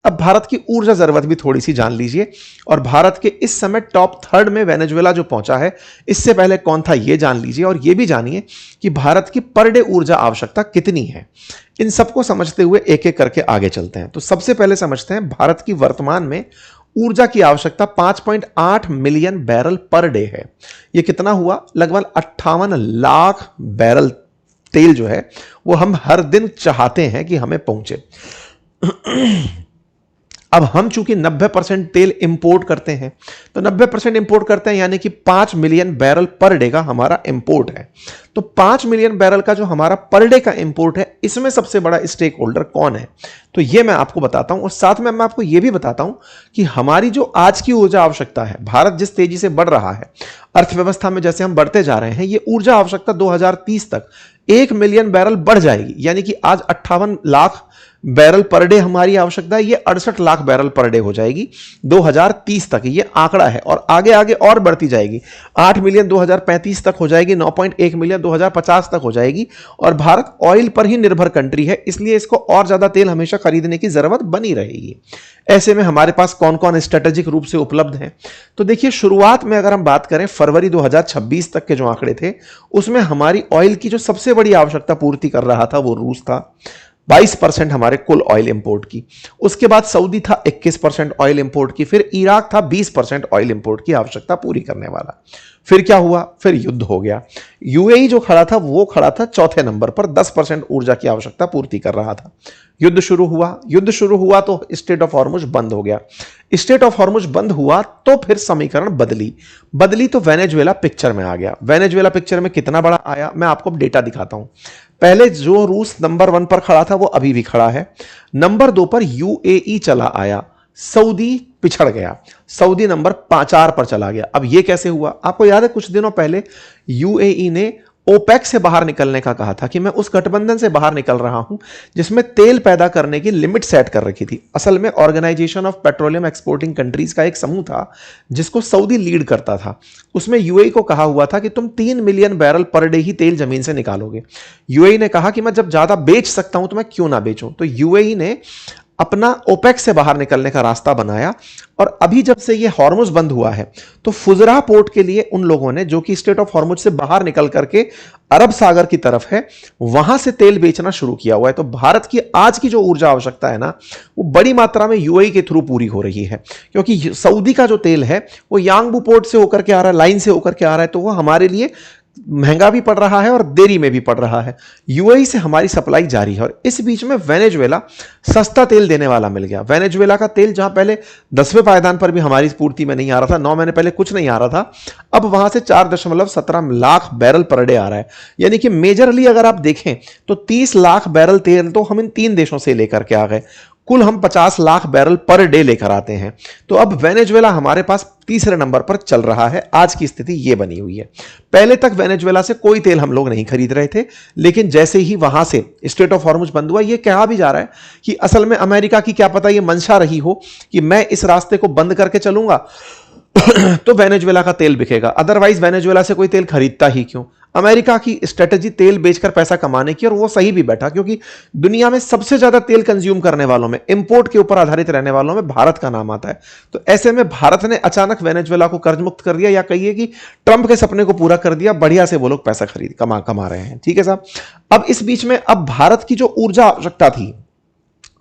अब भारत की ऊर्जा जरूरत भी थोड़ी सी जान लीजिए, और भारत के इस समय टॉप थर्ड में वेनेजुएला जो पहुंचा है, इससे पहले कौन था ये जान लीजिए, और ये भी जानिए कि भारत की पर डे ऊर्जा आवश्यकता कितनी है। इन सबको समझते हुए एक एक करके आगे चलते हैं। तो सबसे पहले समझते हैं भारत की वर्तमान में ऊर्जा की आवश्यकता 5.8 मिलियन बैरल पर डे है। यह कितना हुआ? लगभग 58 लाख बैरल तेल जो है वो हम हर दिन चाहते हैं कि हमें पहुंचे। अब हम चूंकि 90% तेल इंपोर्ट करते हैं, तो 90% इंपोर्ट करते हैं यानी कि 5 मिलियन बैरल पर डे का हमारा इंपोर्ट है। तो 5 मिलियन बैरल का जो हमारा पर डे का इंपोर्ट है, इसमें सबसे बड़ा स्टेक होल्डर कौन है? तो यह मैं आपको बताता हूं, और साथ में मैं आपको यह भी बताता हूं कि हमारी जो आज की ऊर्जा आवश्यकता है, भारत जिस तेजी से बढ़ रहा है अर्थव्यवस्था में, जैसे हम बढ़ते जा रहे हैं, ये ऊर्जा आवश्यकता 2030 तक 1 मिलियन बैरल बढ़ जाएगी। यानी कि आज 58 लाख बैरल पर डे हमारी आवश्यकता है, ये 68 लाख बैरल पर डे हो जाएगी 2030 तक। ये आंकड़ा है, और आगे आगे और बढ़ती जाएगी। 8 मिलियन 2035 तक हो जाएगी, 9.1 मिलियन 2050 तक हो जाएगी। और भारत ऑयल पर ही निर्भर कंट्री है, इसलिए इसको और ज्यादा तेल हमेशा खरीदने की जरूरत बनी रहेगी। ऐसे में हमारे पास कौन कौन स्ट्रेटेजिक रूप से उपलब्ध हैं? तो देखिए, शुरुआत में अगर हम बात करें फरवरी 2026 तक के जो आंकड़े थे, उसमें हमारी ऑयल की जो सबसे बड़ी आवश्यकता पूर्ति कर रहा था वो रूस था, 22% हमारे कुल ऑयल इंपोर्ट की। उसके बाद सऊदी था 21% ऑयल इंपोर्ट की। फिर इराक था 20% ऑयल इंपोर्ट की आवश्यकता पूरी करने वाला। फिर क्या हुआ? फिर युद्ध हो गया। यूएई जो खड़ा था वो खड़ा था चौथे नंबर पर, 10% ऊर्जा की आवश्यकता पूर्ति कर रहा था। युद्ध शुरू हुआ तो स्टेट ऑफ हॉर्मुज बंद हो गया। स्टेट ऑफ हॉर्मुज बंद हुआ तो फिर समीकरण बदली तो वेनेजुएला पिक्चर में आ गया। वेनेजुएला पिक्चर में कितना बड़ा आया, मैं आपको डेटा दिखाता हूं। पहले जो रूस नंबर 1 पर खड़ा था वो अभी भी खड़ा है। नंबर 2 पर यूएई चला आया, सऊदी पिछड़ गया, सऊदी नंबर 4 पर चला गया। अब यह कैसे हुआ? आपको याद है कुछ दिनों पहले यूएई ने ओपेक से बाहर निकलने का कहा था कि मैं उस गठबंधन से बाहर निकल रहा हूं जिसमें तेल पैदा करने की लिमिट सेट कर रखी थी। असल में Organization of Petroleum Exporting Countries का एक समूह था जिसको सऊदी लीड करता था। उसमें यूएई को कहा हुआ था कि तुम 3 मिलियन बैरल पर डे ही तेल जमीन से निकालोगे। यूएई ने कहा कि मैं जब ज्यादा बेच सकता हूं तो मैं क्यों ना बेचूं। तो यूएई ने अपना ओपेक से बाहर निकलने का रास्ता बनाया, और अभी जब से ये हॉर्मुज बंद हुआ है तो फुजरा पोर्ट के लिए उन लोगों ने, जो कि स्टेट ऑफ हॉर्मुज से बाहर निकल करके अरब सागर की तरफ है, वहां से तेल बेचना शुरू किया हुआ है। तो भारत की आज की जो ऊर्जा आवश्यकता है ना, वो बड़ी मात्रा में यूएई के थ्रू पूरी हो रही है, क्योंकि सऊदी का जो तेल है वो यांगबू पोर्ट से होकर के आ रहा है, लाइन से होकर के आ रहा है, तो वो हमारे लिए महंगा भी पड़ रहा है और देरी में भी पड़ रहा है। यूएई से हमारी सप्लाई जारी है, और इस बीच में वेनेजुएला सस्ता तेल देने वाला मिल गया। वेनेजुएला का तेल जहां पहले 10वें पायदान पर भी हमारी पूर्ति में नहीं आ रहा था, 9 महीने पहले कुछ नहीं आ रहा था, अब वहां से 4.17 लाख बैरल पर डे आ रहा है। यानी कि मेजरली अगर आप देखें तो 30 लाख बैरल तेल तो हम इन 3 देशों से लेकर के आ गए। कुल हम 50 लाख बैरल पर डे लेकर आते हैं। तो अब वेनेजुएला हमारे पास तीसरे नंबर पर चल रहा है। आज की स्थिति यह बनी हुई है। पहले तक वेनेजुएला से कोई तेल हम लोग नहीं खरीद रहे थे, लेकिन जैसे ही वहां से स्टेट ऑफ हॉर्मुज बंद हुआ, यह कहा भी जा रहा है कि असल में अमेरिका की क्या पता यह मंशा रही हो कि मैं इस रास्ते को बंद करके चलूंगा तो वेनेजुएला का तेल बिकेगा, अदरवाइज वेनेजुएला से कोई तेल खरीदता ही क्यों। अमेरिका की स्ट्रेटजी तेल बेचकर पैसा कमाने की, और वो सही भी बैठा, क्योंकि दुनिया में सबसे ज्यादा तेल कंज्यूम करने वालों में, इंपोर्ट के ऊपर आधारित रहने वालों में भारत का नाम आता है। तो ऐसे में भारत ने अचानक वेनेजुएला को कर्ज मुक्त कर दिया, या कहिए कि ट्रंप के सपने को पूरा कर दिया। बढ़िया से वो लोग पैसा कमा रहे हैं। ठीक है साहब। अब इस बीच में अब भारत की जो ऊर्जा आवश्यकता थी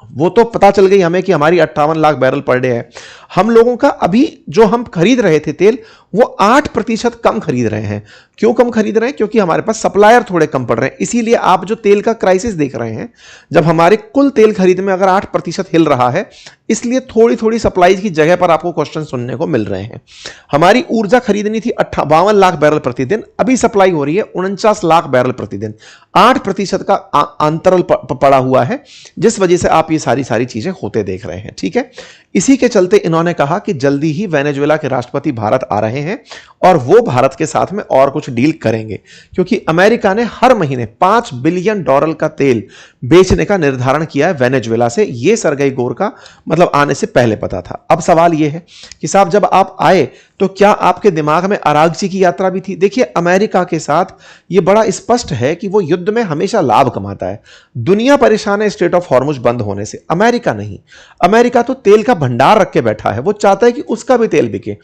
वो तो पता चल गई हमें कि हमारी 58 लाख बैरल पर डे है। हम लोगों का अभी जो हम खरीद रहे थे तेल, वो 8% कम खरीद रहे हैं। क्यों कम खरीद रहे हैं? क्योंकि हमारे पास सप्लायर थोड़े कम पड़ रहे हैं। इसीलिए आप जो तेल का क्राइसिस देख रहे हैं, जब हमारे कुल तेल खरीद में अगर 8% हिल रहा है, इसलिए थोड़ी थोड़ी सप्लाई की जगह पर आपको क्वेश्चन सुनने को मिल रहे हैं। हमारी ऊर्जा खरीदनी थी 52 लाख बैरल प्रतिदिन, अभी सप्लाई हो रही है 49 लाख बैरल प्रतिदिन। 8% का अंतराल पड़ा हुआ है, जिस वजह से आप ये सारी चीजें होते देख रहे हैं। ठीक है। इसी के चलते इन्होंने कहा कि जल्दी ही वेनेजुएला के राष्ट्रपति भारत आ रहे हैं, और वो भारत के साथ में और कुछ डील करेंगे, क्योंकि अमेरिका ने हर महीने $5 बिलियन का तेल बेचने का निर्धारण किया है वेनेजुएला से। ये सरगई गोर का मतलब आने से पहले पता था। अब सवाल यह है कि साहब जब आप आए तो क्या आपके दिमाग में अरागची की यात्रा भी थी? देखिए, अमेरिका के साथ यह बड़ा स्पष्ट है कि वो युद्ध में हमेशा लाभ कमाता है। दुनिया परेशान है स्ट्रेट ऑफ हॉर्मुज बंद होने से, अमेरिका नहीं। अमेरिका तो तेल का भंडार रख के बैठा है, वो चाहता है कि उसका भी तेल बिके,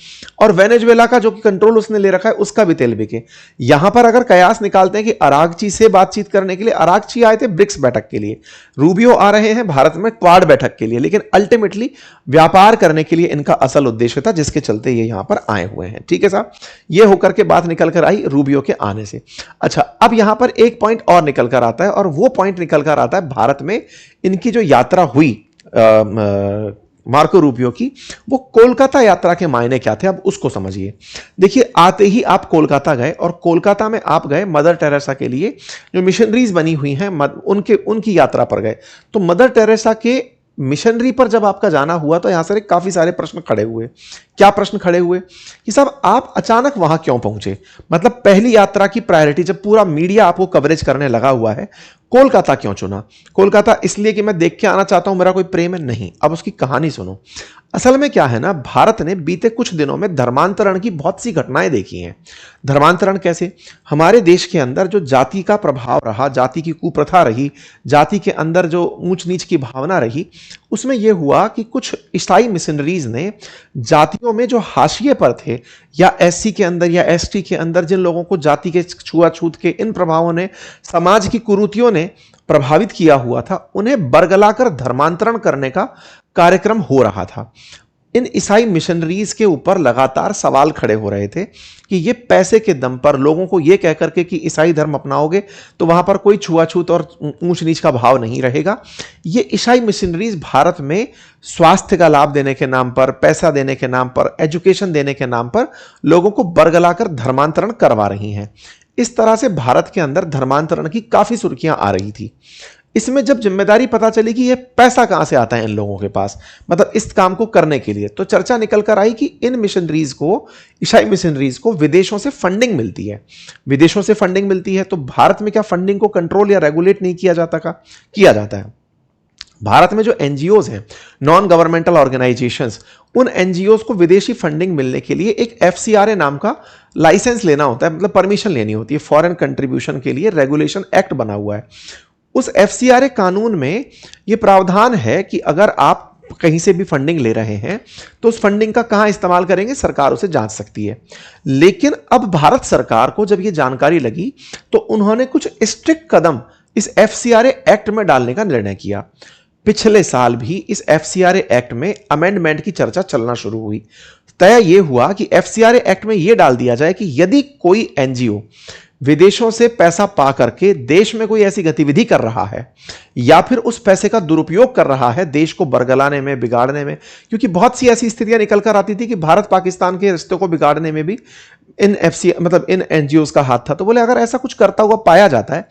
और वेनेजुएला का जो कि कंट्रोल उसने ले रखा है उसका भी तेल बिके। यहां पर अगर कयास निकालते हैं कि अरागची से बातचीत करने के लिए, अरागची आए थे ब्रिक्स बैठक के लिए, रूबियो आ रहे हैं भारत में क्वाड बैठक के लिए, लेकिन अल्टीमेटली व्यापार करने के लिए इनका असल उद्देश्य था, जिसके चलते ये यहां पर आए हुए हैं। ठीक है साहब, ये होकर के बात निकल कर आई रूबियो के आने से। अच्छा, अब यहां पर एक पॉइंट और निकल कर आता है, और वो पॉइंट निकल कर आता है भारत में इनकी जो यात्रा हुई मार्को रूबियो की, वो कोलकाता यात्रा के मायने क्या थे, अब उसको समझिए। देखिए, आते ही आप कोलकाता गए, और कोलकाता में आप गए मदर टेरेसा के लिए जो मिशनरीज बनी हुई हैं, उनकी यात्रा पर गए। तो मदर टेरेसा के मिशनरी पर जब आपका जाना हुआ तो यहां से काफी सारे प्रश्न खड़े हुए। क्या प्रश्न खड़े हुए कि साहब आप अचानक वहां क्यों पहुंचे? मतलब पहली यात्रा की प्रायोरिटी, जब पूरा मीडिया आपको कवरेज करने लगा हुआ है, कोलकाता क्यों चुना? कोलकाता इसलिए कि मैं देख के आना चाहता हूं, मेरा कोई प्रेम है? नहीं। अब उसकी कहानी सुनो। असल में क्या है ना, भारत ने बीते कुछ दिनों में धर्मांतरण की बहुत सी घटनाएं देखी हैं। धर्मांतरण कैसे? हमारे देश के अंदर जो जाति का प्रभाव रहा, जाति की कुप्रथा रही, जाति के अंदर जो ऊंच नीच की भावना रही, उसमें यह हुआ कि कुछ ईसाई मिशनरीज ने जातियों में जो हाशिए पर थे, या एससी के अंदर या एसटी के अंदर जिन लोगों को जाति के छुआछूत के इन प्रभावों ने, समाज की कुरीतियों ने प्रभावित किया हुआ था, उन्हें बरगलाकर धर्मांतरण करने का कार्यक्रम हो रहा था। इन ईसाई मिशनरीज के ऊपर लगातार सवाल खड़े हो रहे थे कि ये पैसे के दम पर लोगों को ये कहकर के कि ईसाई धर्म अपनाओगे तो वहां पर कोई छुआछूत और ऊंच नीच का भाव नहीं रहेगा। ये ईसाई मिशनरीज भारत में स्वास्थ्य का लाभ देने के नाम पर, पैसा देने के नाम पर, एजुकेशन देने के नाम पर लोगों को बरगलाकर धर्मांतरण करवा रही हैं। इस तरह से भारत के अंदर धर्मांतरण की काफी सुर्खियां आ रही थी। इसमें जब जिम्मेदारी पता चली कि ये पैसा कहां से आता है इन लोगों के पास, मतलब इस काम को करने के लिए, तो चर्चा निकल कर आई कि इन मिशनरीज को, ईसाई मिशनरीज को विदेशों से फंडिंग मिलती है। विदेशों से फंडिंग मिलती है तो भारत में क्या फंडिंग को कंट्रोल या रेगुलेट नहीं किया जाता? का किया जाता है। भारत में जो एनजीओज हैं, नॉन गवर्नमेंटल ऑर्गेनाइजेशंस, उन एनजीओज को विदेशी फंडिंग मिलने के लिए एक एफसीआरए नाम का लाइसेंस लेना होता है, मतलब परमिशन लेनी होती है। फॉरेन कंट्रीब्यूशन के लिए रेगुलेशन एक्ट बना हुआ है। उस एफसीआरए कानून में यह प्रावधान है कि अगर आप कहीं से भी फंडिंग ले रहे हैं तो उस फंडिंग का कहां इस्तेमाल करेंगे, सरकार उसे जांच सकती है। लेकिन अब भारत सरकार को जब यह जानकारी लगी तो उन्होंने कुछ स्ट्रिक्ट कदम इस एफसीआरए एक्ट में डालने का निर्णय किया। पिछले साल भी इस एफसीआरए एक्ट में अमेंडमेंट की चर्चा चलना शुरू हुई। तय यह हुआ कि एफसीआरए एक्ट में यह डाल दिया जाए कि यदि कोई एनजीओ विदेशों से पैसा पा करके देश में कोई ऐसी गतिविधि कर रहा है या फिर उस पैसे का दुरुपयोग कर रहा है देश को बरगलाने में, बिगाड़ने में, क्योंकि बहुत सी ऐसी स्थितियां निकल कर आती थी कि भारत पाकिस्तान के रिश्ते को बिगाड़ने में भी इन इन एनजीओ का हाथ था। तो बोले अगर ऐसा कुछ करता हुआ पाया जाता है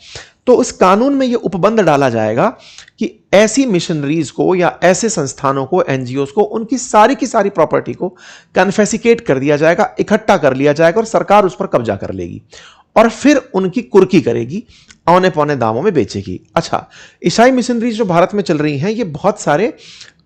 तो उस कानून में यह उपबंध डाला जाएगा कि ऐसी मिशनरीज को या ऐसे संस्थानों को, एनजीओ को, उनकी सारी की सारी प्रॉपर्टी को कन्फेसिकेट कर दिया जाएगा, इकट्ठा कर लिया जाएगा और सरकार उस पर कब्जा कर लेगी और फिर उनकी कुर्की करेगी, औने पौने दामों में बेचेगी। अच्छा, ईसाई मिशनरीज जो भारत में चल रही हैं, ये बहुत सारे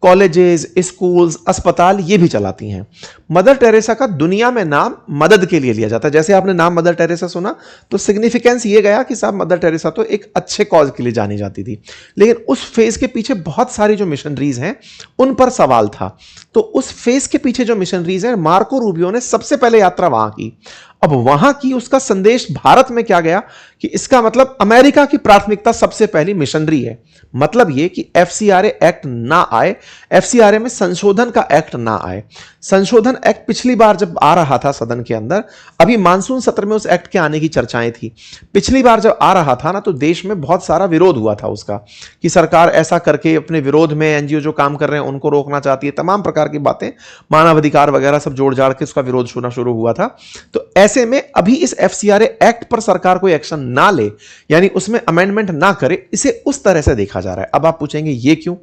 कॉलेजेस, स्कूल्स, अस्पताल ये भी चलाती हैं। मदर टेरेसा का दुनिया में नाम मदद के लिए लिया जाता है। जैसे आपने नाम मदर टेरेसा सुना तो सिग्निफिकेंस ये गया कि साहब मदर टेरेसा तो एक अच्छे कॉज के लिए जानी जाती थी, लेकिन उस फेज के पीछे बहुत सारी जो मिशनरीज हैं उन पर सवाल था। तो उस फेज के पीछे जो मिशनरीज हैं, मार्को रूबियो ने सबसे पहले यात्रा वहां की। अब वहां की उसका संदेश भारत में क्या गया कि इसका मतलब अमेरिका की प्राथमिकता सबसे पहली मिशनरी है। मतलब यह कि एफसीआरए एक्ट ना आए, एफसीआरए में संशोधन का एक्ट ना आए। संशोधन एक्ट पिछली बार जब आ रहा था सदन के अंदर, अभी मानसून सत्र में उस एक्ट के आने की चर्चाएं थी। पिछली बार जब आ रहा था ना तो देश में बहुत सारा विरोध हुआ था उसका कि सरकार ऐसा करके अपने विरोध में एनजीओ जो काम कर रहे हैं उनको रोकना चाहती है, तमाम प्रकार की बातें, मानवाधिकार वगैरह सब जोड़ जाड़ के उसका विरोध होना शुरू हुआ था। तो ऐसे में अभी इस FCRA एक्ट पर सरकार कोई एक्शन ना ले, यानी उसमें अमेंडमेंट ना करे, इसे उस तरह से देखा जा रहा है। अब आप पूछेंगे ये क्यों?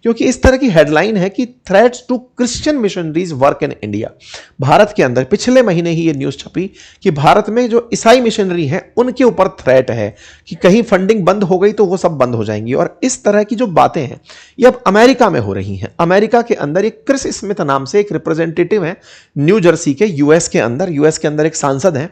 क्योंकि इस तरह की हेडलाइन है कि threats to Christian missionaries work in India. भारत के अंदर पिछले महीने ही ये न्यूज छपी कि भारत में जो ईसाई मिशनरी हैं उनके ऊपर थ्रेट है कि कहीं फंडिंग बंद हो गई तो वो सब बंद हो जाएंगी। और इस तरह की जो बातें हैं ये अब अमेरिका में हो रही हैं। अमेरिका के अंदर एक क्रिस स्मिथ नाम से एक रिप्रेजेंटेटिव है न्यू जर्सी के, यूएस के अंदर एक सांसद हैं।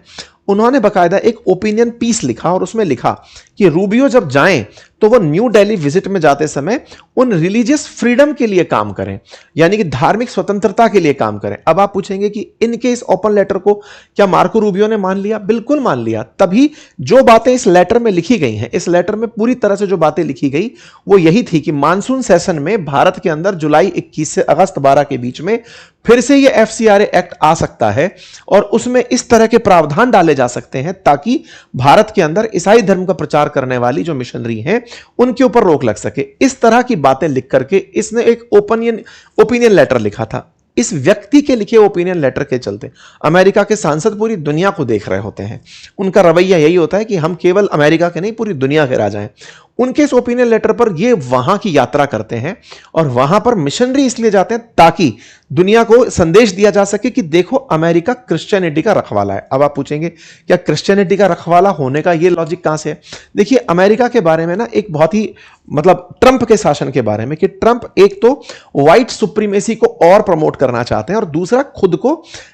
उन्होंने बकायदा एक ओपिनियन पीस लिखा और उसमें लिखा कि रूबियो जब जाएं तो वो न्यू दिल्ली विजिट में जाते समय उन रिलीजियस फ्रीडम के लिए काम करें, यानी कि धार्मिक स्वतंत्रता के लिए काम करें। अब आप पूछेंगे कि इनके इस ओपन लेटर को क्या मार्को रूबियो ने मान लिया? बिल्कुल मान लिया। तभी जो बातें इस लेटर में लिखी गई हैं, इस लेटर में पूरी तरह से जो बातें लिखी गई वो यही थी कि मानसून सेशन में भारत के अंदर जुलाई 21 से अगस्त 12 के बीच में फिर से ये FCRA एक्ट आ सकता है और उसमें इस तरह के प्रावधान डाले जा सकते हैं ताकि भारत के अंदर ईसाई धर्म का प्रचार करने वाली जो मिशनरी हैं उनके ऊपर रोक लग सके। इस तरह की बातें लिख करके इसने एक ओपिनियन लेटर लिखा था। इस व्यक्ति के लिखे ओपिनियन लेटर के चलते अमेरिका के सांसद पूरी दुनिया को देख रहे होते हैं। उनका रवैया यही होता है कि हम केवल अमेरिका के नहीं, पूरी दुनिया के राजा हैं। उनके इस ओपिनियन लेटर पर ये वहां की यात्रा करते हैं और वहां पर मिशनरी इसलिए जाते हैं ताकि दुनिया को संदेश दिया जा सके कि देखो अमेरिका क्रिश्चियनिटी का रखवाला है। अब आप पूछेंगे क्या क्रिश्चियनिटी का रखवाला होने का ये लॉजिक कहां से है? देखिए अमेरिका के बारे में ना एक बहुत ही मतलब ट्रंप के शासन के बारे में कि ट्रंप एक तो व्हाइट सुप्रीमेसी को और प्रमोट करना चाहते हैं और दूसरा खुद को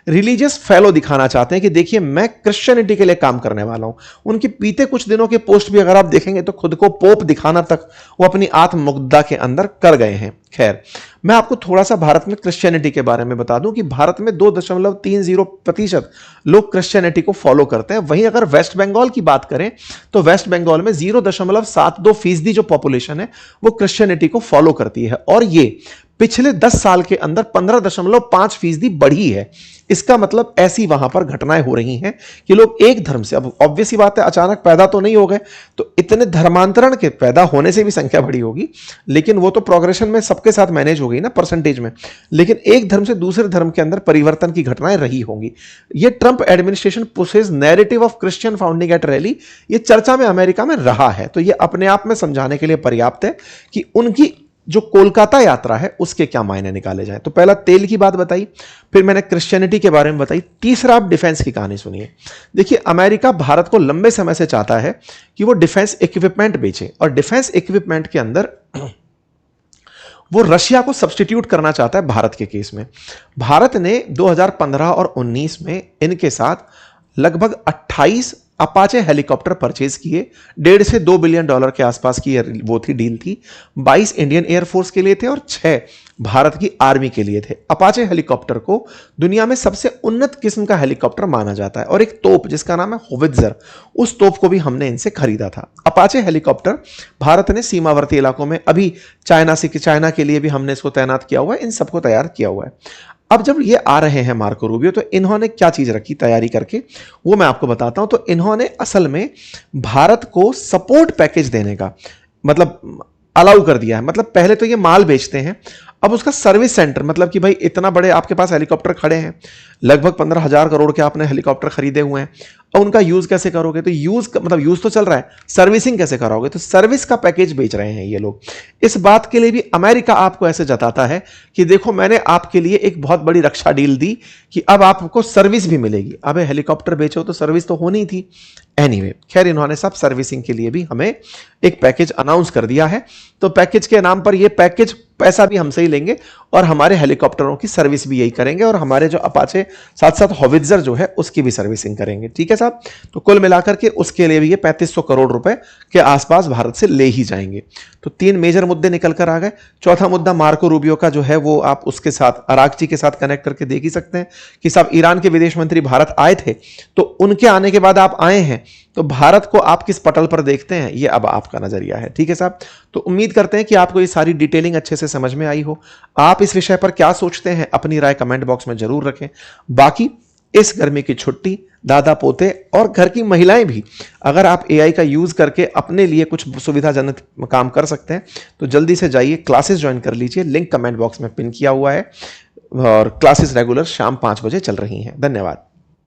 रिलीजियस फेलो दिखाना चाहते हैं कि देखिए मैं क्रिश्चियनिटी के लिए काम करने वाला हूं। उनके बीते कुछ दिनों के पोस्ट भी अगर आप देखेंगे तो खुद को पोप दिखाना तक वो अपनी आत्ममुग्धा के अंदर कर गए हैं। खैर, मैं आपको थोड़ा सा भारत में क्रिश्चियनिटी के बारे में बता दूं कि भारत में 2.30% लोग क्रिश्चियनिटी को फॉलो करते हैं। वहीं अगर वेस्ट बंगाल की बात करें तो वेस्ट बंगाल में 0.72% जो पॉपुलेशन है वो क्रिश्चियनिटी को फॉलो करती है और ये पिछले 10 साल के अंदर 15.5% बढ़ी है। इसका मतलब ऐसी वहां पर घटनाएं हो रही हैं कि लोग एक धर्म से, अब ऑब्वियस ही बात है अचानक पैदा तो नहीं हो गए, तो इतने धर्मांतरण के पैदा होने से भी संख्या बढ़ी होगी, लेकिन वो तो प्रोग्रेशन में सबके साथ मैनेज हो गई ना परसेंटेज में, लेकिन एक धर्म से दूसरे धर्म के अंदर परिवर्तन की घटनाएं रही होंगी। ये Trump administration pushes narrative of Christian founding at rally, ये चर्चा में अमेरिका में रहा है। तो ये अपने आप में समझाने के लिए पर्याप्त है कि उनकी जो कोलकाता यात्रा है उसके क्या मायने निकाले जाए। तो पहला तेल की बात बताई, फिर मैंने क्रिश्चियनिटी के बारे में बताई, तीसरा आप डिफेंस की कहानी सुनिए। देखिए अमेरिका भारत को लंबे समय से चाहता है कि वो डिफेंस इक्विपमेंट बेचे और डिफेंस इक्विपमेंट के अंदर वो रशिया को सब्स्टिट्यूट करना चाहता है भारत के केस में। भारत ने 2015 और 19 में इनके साथ लगभग 28 अपाचे हेलीकॉप्टर परचेज किए। 1.5 से 2 बिलियन डॉलर के आसपास की वो थी डील थी। 22 इंडियन एयरफोर्स के लिए थे और 6 भारत की आर्मी के लिए थे। अपाचे हेलीकॉप्टर को दुनिया में सबसे उन्नत किस्म का हेलीकॉप्टर माना जाता है और एक तोप जिसका नाम है होवित्जर, उस तोप को भी हमने इनसे खरीदा था। अपाचे हेलीकॉप्टर भारत ने सीमावर्ती इलाकों में, अभी चाइना के लिए भी हमने इसको तैनात किया हुआ है, इन सबको तैयार किया हुआ है। अब जब ये आ रहे हैं मार्को रूबियो तो इन्होंने क्या चीज रखी तैयारी करके, वो मैं आपको बताता हूं। तो इन्होंने असल में भारत को सपोर्ट पैकेज देने का मतलब अलाउ कर दिया है। मतलब पहले तो ये माल बेचते हैं, अब उसका सर्विस सेंटर, मतलब कि भाई इतना बड़े आपके पास हेलीकॉप्टर खड़े हैं, लगभग 15,000 करोड़ के आपने हेलीकॉप्टर खरीदे हुए हैं, और उनका यूज कैसे करोगे? तो यूज तो चल रहा है, सर्विसिंग कैसे कराओगे? तो सर्विस का पैकेज बेच रहे हैं ये लोग। इस बात के लिए भी अमेरिका आपको ऐसे जताता है कि देखो मैंने आपके लिए एक बहुत बड़ी रक्षा डील दी कि अब आपको सर्विस भी मिलेगी। अब हेलीकॉप्टर बेचो तो सर्विस तो होनी थी। एनीवे, खैर इन्होंने सब सर्विसिंग के लिए भी हमें एक पैकेज अनाउंस कर दिया है। तो पैकेज के नाम पर ये पैकेज पैसा भी हमसे ही लेंगे और हमारे हेलीकॉप्टरों की सर्विस भी यही करेंगे और हमारे जो अपाचे साथ साथ होवित्जर जो है उसकी भी सर्विसिंग करेंगे। ठीक है साहब, तो कुल मिलाकर के उसके लिए भी ये 3500 करोड़ रुपए के आसपास भारत से ले ही जाएंगे। तो 3 मेजर मुद्दे निकल कर आ गए। चौथा मुद्दा मार्को रूबियो का जो है वो आप उसके साथ अरागची के साथ कनेक्ट करके देख ही सकते हैं कि साहब ईरान के विदेश मंत्री भारत आए थे, तो उनके आने के बाद आप आए हैं, तो भारत को आप किस पटल पर देखते हैं ये अब आपका नजरिया है। ठीक है साहब, तो उम्मीद करते हैं कि आपको ये सारी डिटेलिंग अच्छे से समझ में आई हो। आप इस विषय पर क्या सोचते हैं अपनी राय कमेंट बॉक्स में जरूर रखें। बाकी इस गर्मी की छुट्टी दादा पोते और घर की महिलाएं भी अगर आप एआई का यूज करके अपने लिए कुछ सुविधाजनक काम कर सकते हैं तो जल्दी से जाइए क्लासेस ज्वाइन कर लीजिए। लिंक कमेंट बॉक्स में पिन किया हुआ है और क्लासेस रेगुलर शाम 5 बजे चल रही हैं। धन्यवाद।